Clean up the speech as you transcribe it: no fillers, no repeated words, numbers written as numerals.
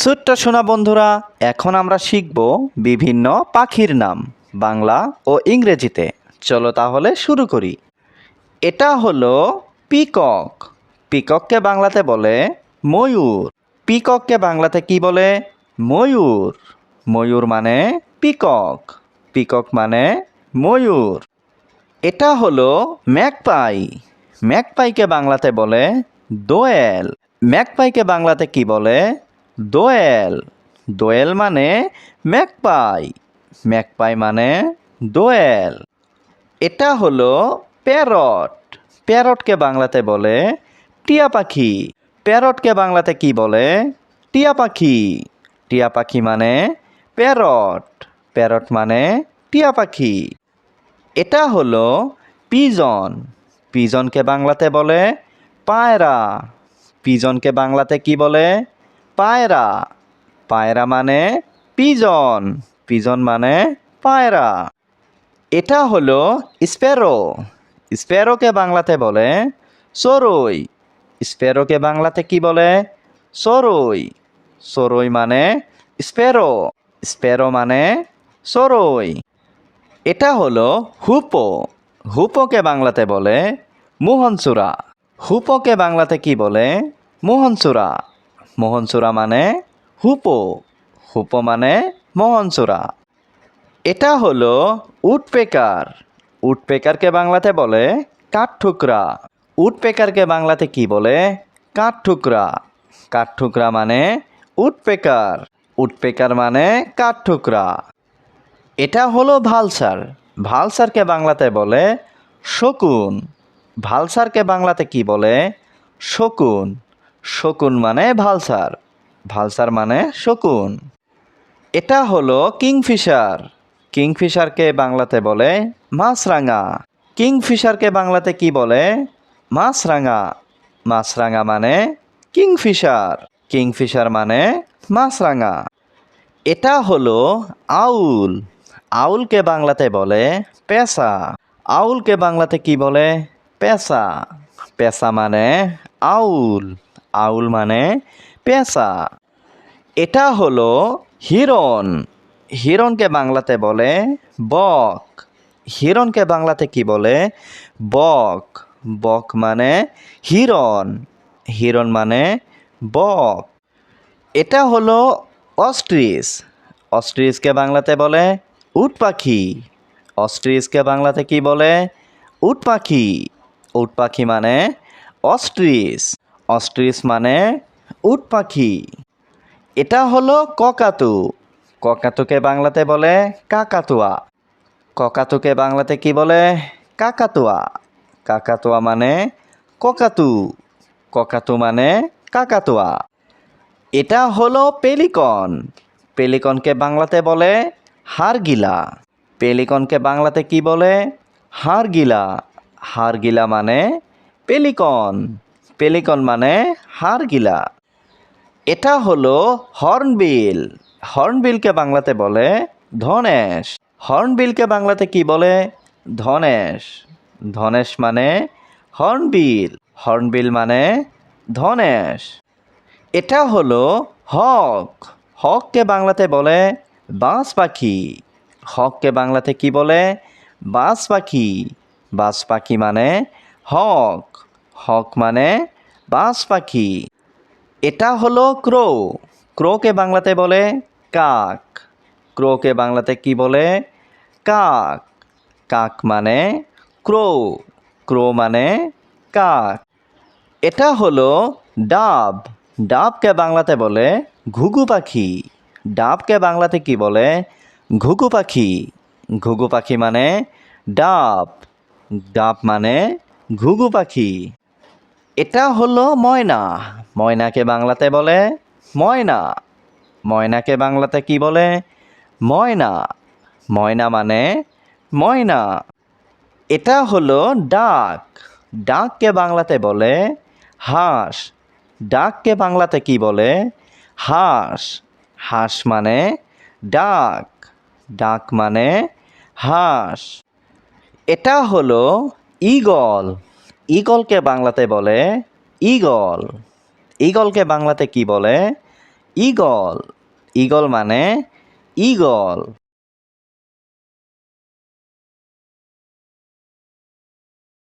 ছোট্ট সোনা বন্ধুরা, এখন আমরা শিখব বিভিন্ন পাখির নাম বাংলা ও ইংরেজিতে। চলো তাহলে শুরু করি। এটা হলো পিকক। পিকককে বাংলাতে বলে ময়ূর। পিকককে বাংলাতে কি বলে? ময়ূর। ময়ূর মানে পিকক। পিকক মানে ময়ূর। এটা হলো ম্যাকপাই। ম্যাকপাইকে বাংলাতে বলে দোয়েল। ম্যাকপাইকে বাংলাতে কি বলে? দোয়েল। দোয়েল মানে ম্যাকপাই। ম্যাকপাই মানে দোয়েল। এটা হলো প্যারট। প্যারটকে বাংলাতে বলে টিয়া পাখি। প্যারটকে বাংলাতে কি বলে? টিয়া পাখি। টিয়া পাখি মানে প্যারট। প্যারট মানে টিয়া পাখি। এটা হলো পিজন। পিজনকে বাংলাতে বলে পায়রা। পিজনকে বাংলাতে কি বলে? পায়রা। পায়রা মানে পিজন। পিজন মানে পায়রা। এটা হলো স্প্যারো। স্প্যারোকে বাংলাতে বলে চড়ুই। স্প্যারোকে বাংলাতে কি বলে? চড়ুই। চড়ুই মানে স্প্যারো। স্প্যারো মানে চড়ুই। এটা হলো হুপো। হুপোকে বাংলাতে বলে মোহনচূড়া। হুপোকে বাংলাতে কি বলে? মোহনচূড়া। মোহনচূড়া মানে হুপো। হুপো মানে মোহনচূড়া। এটা হলো উডপেকার। উডপেকারকে বাংলাতে বলে কাঠঠুকরা। উডপেকারকে বাংলাতে কি বলে? কাঠঠুকরা। কাঠঠুকরা মানে উডপেকার। উডপেকার মানে কাঠঠুকরা। এটা হলো ভালসার। ভালসারকে বাংলাতে বলে শকুন। ভালসারকে বাংলাতে কি বলে? শকুন। শকুন মানে ভালসার। ভালসার মানে শকুন। এটা হলো কিংফিশার। কিংফিশারকে বাংলাতে বলে মাছরাঙা। কিংফিশারকে বাংলাতে কি বলে? মাছরাঙা। মাছরাঙা মানে কিংফিশার। কিংফিশার মানে মাছরাঙা। এটা হলো আউল। আউলকে বাংলাতে বলে পেঁচা। আউলকে বাংলাতে কি বলে? পেঁচা। পেঁচা মানে আউল। আউল মানে পেঁচা। এটা হলো হিরণ। হিরণকে বাংলাতে বলে বক। হিরণকে বাংলাতে কি বলে? বক। বক মানে হিরণ। হিরণ মানে বক। এটা হলো অস্ট্রিচ। অস্ট্রিচকে বাংলাতে বলে উট পাখি। অস্ট্রিচকে বাংলাতে কি বলে? উট পাখি। উট পাখি মানে অস্ট্রিচ। অস্ট্রিচ মানে উট পাখি। এটা হলো ককাতু। ককাতুকে বাংলাতে বলে কাকাতুয়া। ককাতুকে বাংলাতে কি বলে? কাকাতুয়া। কাকাতুয়া মানে ককাতু। ককাতু মানে কাকাতুয়া। এটা হলো পেলিকন। পেলিকনকে বাংলাতে বলে হাড়গিলা। পেলিকনকে বাংলাতে কি বলে? হাড়গিলা। হাড়গিলা মানে পেলিকন। পেলিকন মানে হাড়গিলা। এটা হলো হর্নবিল। হর্নবিলকে বাংলাতে বলে ধনেশ। হর্নবিলকে বাংলাতে কি বলে? ধনেশ। ধনেশ মানে হর্নবিল। হর্নবিল মানে ধনেশ। এটা হলো হক। হককে বাংলাতে বলে বাজ পাখি। হককে বাংলাতে কি বলে? বাজ পাখি। বাজ পাখি মানে হক। হক মানে বাজ পাখি। এটা হলো ক্রো। ক্রোকে বাংলাতে বলে কাক। ক্রোকে বাংলাতে কি বলে? কাক। কাক মানে ক্রো। ক্রো মানে কাক। এটা হলো ডাব। ডাবকে বাংলাতে বলে ঘুঘু পাখি। ডাবকে বাংলাতে কি বলে? ঘুঘু পাখি। ঘুঘু পাখি মানে ডাব। ডাব মানে ঘুঘু পাখি। এটা হলো ময়না। ময়নাকে বাংলাতে বলে ময়না। ময়নাকে বাংলাতে কি বলে? ময়না। ময়না মানে ময়না। এটা হলো ডাক। ডাককে বাংলাতে বলে হাঁস। ডাককে বাংলাতে কি বলে? হাঁস। হাঁস মানে ডাক। ডাক মানে হাঁস। এটা হলো ঈগল। ঈগলকে বাংলাতে বলে ঈগল। ঈগলকে বাংলাতে কি বলে? ঈগল। ঈগল মানে ঈগল।